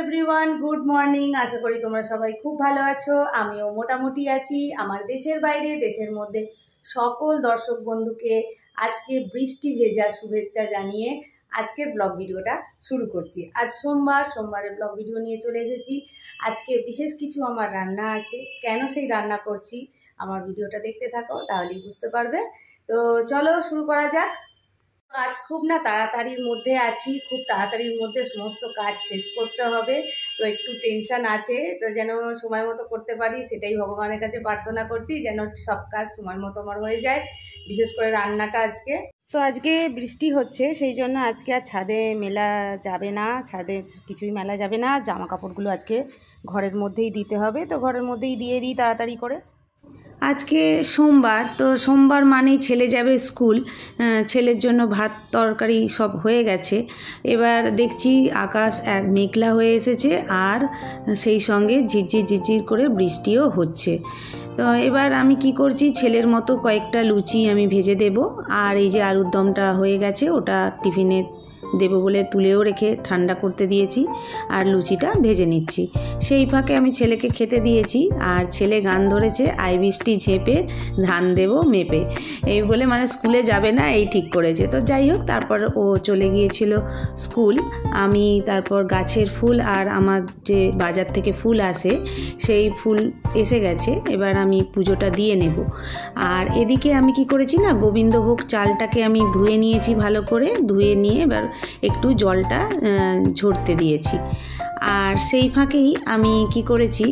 Everyone, good morning. আশা করি তোমরা সবাই খুব ভালো আছো। আমিও মোটামুটি আছি। আমার দেশের বাইরে দেশের মধ্যে সকল দর্শক বন্ধুকে আজকে বৃষ্টি ভেজা শুভেচ্ছা জানিয়ে আজকের ব্লগ ভিডিওটা শুরু করছি। আজ সোমবারের ব্লগ ভিডিও নিয়ে চলে এসেছি। আজকে বিশেষ কিছু আমার রান্না আছে। কেন সেই রান্না করছি আমার ভিডিওটা দেখতে থাকো, তাহলেই বুঝতে পারবে। তো চলো শুরু করা যাক। আজ খুব তাড়াতাড়ির মধ্যে আছি, খুব তাড়াতাড়ির মধ্যে সমস্ত কাজ শেষ করতে হবে। তো একটু টেনশন আছে, তো যেন সময় মতো করতে পারি সেটাই ভগবানের কাছে প্রার্থনা করছি, যেন সব কাজ সময় মতো আমার হয়ে যায়, বিশেষ করে রান্নাটা আজকে। তো আজকে বৃষ্টি হচ্ছে, সেই জন্য আজকে আর ছাদে মেলা যাবে না, ছাদে কিছুই মেলা যাবে না। জামা কাপড়গুলো আজকে ঘরের মধ্যেই দিতে হবে, তো ঘরের মধ্যেই দিয়ে দিই তাড়াতাড়ি করে। আজকে সোমবার, তো সোমবার মানেই ছেলে যাবে স্কুল। ছেলের জন্য ভাত তরকারি সব হয়ে গেছে। এবার দেখছি আকাশ এক মেঘলা হয়ে এসেছে, আর সেই সঙ্গে ঝিরঝির করে বৃষ্টিও হচ্ছে। তো এবার আমি কি করছি, ছেলের মতো কয়েকটা লুচি আমি ভেজে দেব। আর এই যে আলুর দমটা হয়ে গেছে, ওটা টিফিনে দেবো বলে তুলেও রেখে ঠান্ডা করতে দিয়েছি, আর লুচিটা ভেজে নিচ্ছি। সেই ফাঁকে আমি ছেলেকে খেতে দিয়েছি, আর ছেলে গান ধরেছে আই বৃষ্টি ঝেপে ধান দেবো মেপে, এই বলে মানে স্কুলে যাবে না এই ঠিক করেছে। তো যাই হোক, তারপর ও চলে গিয়েছিল স্কুল। আমি তারপর গাছের ফুল আর আমার যে বাজার থেকে ফুল আসে সেই ফুল এসে গেছে, এবার আমি পুজোটা দিয়ে নেব। আর এদিকে আমি কি করেছি না, গোবিন্দভোগ চালটাকে আমি ধুয়ে নিয়েছি, ভালো করে ধুয়ে নিয়ে এবার একটু জলটা ঝরতে দিয়েছি। আর সেই ফাঁকেই আমি কি করেছি,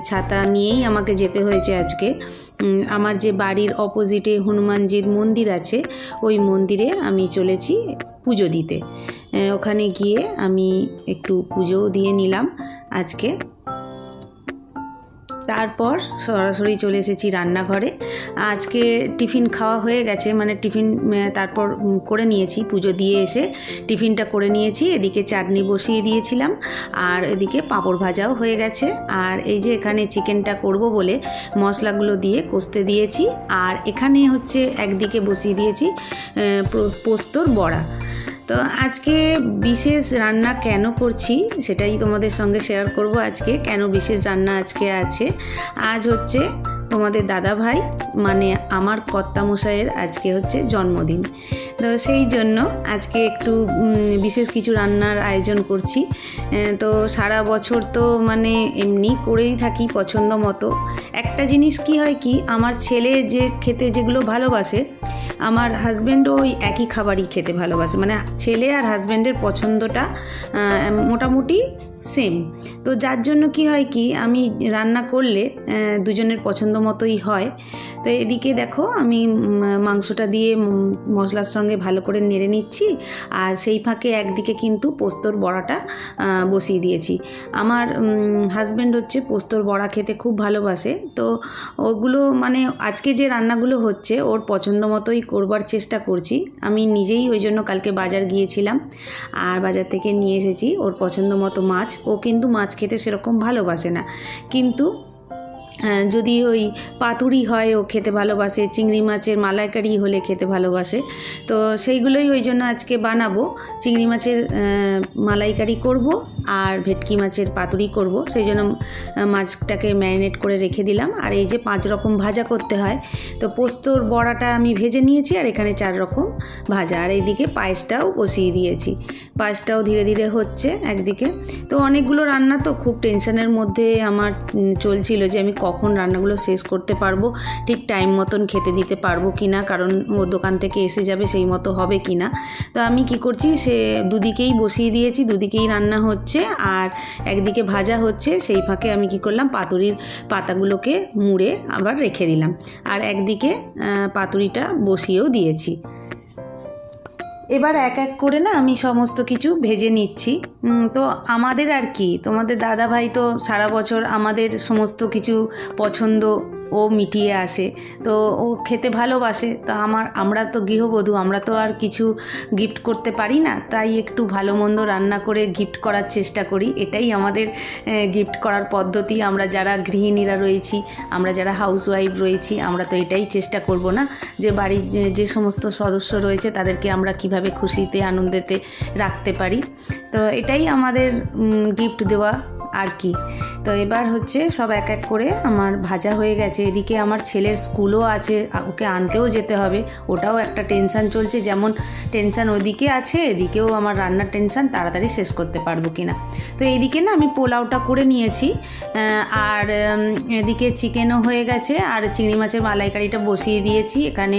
ছাতা নিয়েই আমাকে যেতে হয়েছে আজকে। আমার যে বাড়ির অপোজিটে হনুমানজির মন্দির আছে, ওই মন্দিরে আমি চলেছি পুজো দিতে। ওখানে গিয়ে আমি একটু পুজোও দিয়ে নিলাম আজকে। তারপর সরাসরি চলে এসেছি রান্নাঘরে। আজকে টিফিন খাওয়া হয়ে গেছে, মানে টিফিন তারপর করে নিয়েছি, পুজো দিয়ে এসে টিফিনটা করে নিয়েছি। এদিকে চাটনি বসিয়ে দিয়েছিলাম, আর এদিকে পাঁপড় ভাজাও হয়ে গেছে। আর এই যে এখানে চিকেনটা করব বলে মশলাগুলো দিয়ে কষতে দিয়েছি। আর এখানে হচ্ছে একদিকে বসিয়ে দিয়েছি পোস্তর বড়া। তো আজকে বিশেষ রান্না কেন করছি সেটাই তোমাদের সঙ্গে শেয়ার করব। আজকে কেন বিশেষ রান্না আজকে আছে, আজ হচ্ছে তোমাদের দাদা ভাই মানে আমার কর্তামশাইয়ের আজকে হচ্ছে জন্মদিন। তো সেই জন্য আজকে একটু বিশেষ কিছু রান্নার আয়োজন করছি। তো সারা বছর তো মানে এমনি করেই থাকি পছন্দ মতো। একটা জিনিস কি হয় কি, আমার ছেলে যে খেতে যেগুলো ভালোবাসে, আমার হাজব্যান্ডও ওই একই খাবারই খেতে ভালোবাসে, মানে ছেলে আর হাজব্যান্ডের পছন্দটা মোটামুটি সেম। তো যার জন্য কি হয় কি, আমি রান্না করলে দুজনের পছন্দ মতোই হয়। তো এদিকে দেখো আমি মাংসটা দিয়ে মশলার সঙ্গে ভালো করে নেড়ে নিচ্ছি, আর সেই ফাঁকে একদিকে কিন্তু পোস্তর বড়াটা বসিয়ে দিয়েছি। আমার হাজব্যান্ড হচ্ছে পোস্তর বড়া খেতে খুব ভালোবাসে। তো ওগুলো মানে আজকে যে রান্নাগুলো হচ্ছে ওর পছন্দ মতোই করবার চেষ্টা করছি। আমি নিজেই ওই জন্য কালকে বাজার গিয়েছিলাম, আর বাজার থেকে নিয়ে এসেছি ওর পছন্দ মতো মাছ। ও কিন্তু মাছ খেতে সেরকম ভালোবাসে না, কিন্তু যদি ওই পাতুরি হয় ও খেতে ভালোবাসে, চিংড়ি মাছের মালাইকারি হলে খেতে ভালোবাসে। তো সেইগুলোই ওই জন্য আজকে বানাবো। চিংড়ি মাছের মালাইকারি করব, আর ভেটকি মাছের পাতুরি করব। সেই জন্য মাছটাকে ম্যারিনেট করে রেখে দিলাম। আর এই যে 5 রকম ভাজা করতে হয়, তো পোস্তর বড়াটা আমি ভেজে নিয়েছি, আর এখানে 4 রকম ভাজা। আর এইদিকে পায়েসটাও বসিয়ে দিয়েছি, পায়েসটাও ধীরে ধীরে হচ্ছে একদিকে। তো অনেকগুলো রান্না, তো খুব টেনশনের মধ্যে আমার চলছিল যে আমি কখন রান্নাগুলো শেষ করতে পারবো, ঠিক টাইম মতন খেতে দিতে পারবো কি না, কারণ ও দোকান থেকে এসে যাবে সেই মতো হবে কি না। তো আমি কি করছি, সে দুদিকেই বসিয়ে দিয়েছি, দুদিকেই রান্না হচ্ছে আর একদিকে ভাজা হচ্ছে। সেই ফাঁকে আমি কি করলাম, পাতুরির পাতাগুলোকে মুড়ে আবার রেখে দিলাম, আর একদিকে পাতুরিটা বসিয়েও দিয়েছি। এবার এক এক করে না আমি সমস্ত কিছু ভেজে নিচ্ছি। তো আমাদের আর কি, তোমাদের দাদা ভাই তো সারা বছর আমাদের সমস্ত কিছু পছন্দ ও মিটিয়ে আসে। তো ও খেতে ভালোবাসে, তো আমরা তো গৃহবধূ, আমরা তো আর কিছু গিফট করতে পারি না, তাই একটু ভালো মন্দ রান্না করে গিফট করার চেষ্টা করি। এটাই আমাদের গিফট করার পদ্ধতি। আমরা যারা গৃহিণীরা রয়েছি, আমরা যারা হাউসওয়াইফ রয়েছি, আমরা তো এটাই চেষ্টা করব না যে বাড়ির যে সমস্ত সদস্য রয়েছে তাদেরকে আমরা কিভাবে খুশিতে আনন্দেতে রাখতে পারি। তো এটাই আমাদের গিফট দেওয়া আর কি। তো এবার হচ্ছে সব এক এক করে আমার ভাজা হয়ে গেছে। এদিকে আমার ছেলের স্কুলও আছে, ওকে আনতেও যেতে হবে, ওটাও একটা টেনশান চলছে। যেমন টেনশান ওদিকে আছে, এদিকেও আমার রান্নার টেনশান, তাড়াতাড়ি শেষ করতে পারবো কিনা। তো এইদিকে না আমি পোলাওটা করে নিয়েছি, আর এদিকে চিকেনও হয়ে গেছে, আর চিংড়ি মাছের মালাইকারিটা বসিয়ে দিয়েছি। এখানে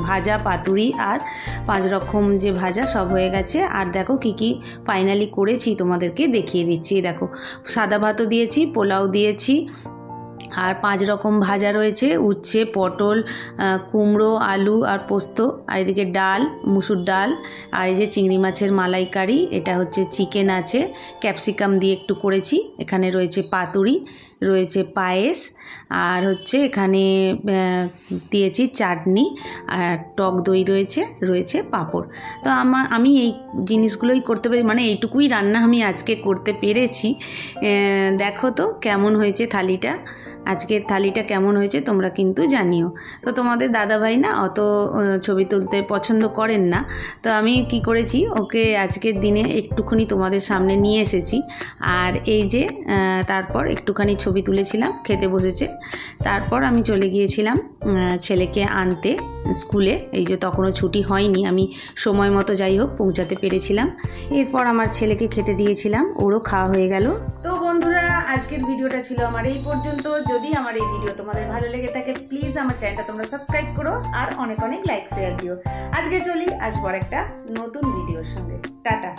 ভাজা, পাতুরি আর 5 রকম যে ভাজা সব হয়ে গেছে। আর দেখো কি কি ফাইনালি করেছি তোমাদেরকে দেখিয়ে দিচ্ছি। দেখো সাদা ভাতও দিয়েছি, পোলাও দিয়েছি, আর 5 রকম ভাজা রয়েছে, উচ্ছে, পটল, কুমড়ো, আলু আর পোস্ত, আর এদিকে ডাল, মুসুর ডাল, আর এই যে চিংড়ি মাছের মালাইকারি, এটা হচ্ছে চিকেন আছে, ক্যাপসিকাম দিয়ে একটু করেছি। এখানে রয়েছে পাতুরি, রয়েছে পায়েস, আর হচ্ছে এখানে দিয়েছি চাটনি, আর টক দই রয়েছে পাঁপড়। তো আমি এই জিনিসগুলোই করতে পারি, মানে এইটুকুই রান্না আমি আজকে করতে পেরেছি। দেখো তো কেমন হয়েছে থালিটা, আজকের থালিটা কেমন হয়েছে তোমরা কিন্তু জানিও। তো তোমাদের দাদাভাই না অত ছবি তুলতে পছন্দ করেন না, তো আমি কি করেছি, ওকে আজকের দিনে একটুখানি তোমাদের সামনে নিয়ে এসেছি। আর এই যে তারপর একটুখানি ছবি তুলেছিলাম, খেতে বসেছে। তারপর আমি চলে গিয়েছিলাম ছেলেকে আনতে স্কুলে। এই যে তখনও ছুটি হয়নি, আমি সময় মতো যাই হোক পৌঁছাতে পেরেছিলাম। এরপর আমার ছেলেকে খেতে দিয়েছিলাম, ওরও খাওয়া হয়ে গেল। তো বন্ধুরা, আজকের ভিডিওটা ছিল আমার এই পর্যন্ত। যদি আমার এই ভিডিও তোমাদের ভালো লেগে থাকে, প্লিজ আমার চ্যানেলটা তোমরা সাবস্ক্রাইব করো, আর অনেক অনেক লাইক শেয়ার দিও। আজকে চলি, আসবো একটা নতুন ভিডিওর সঙ্গে। টাটা।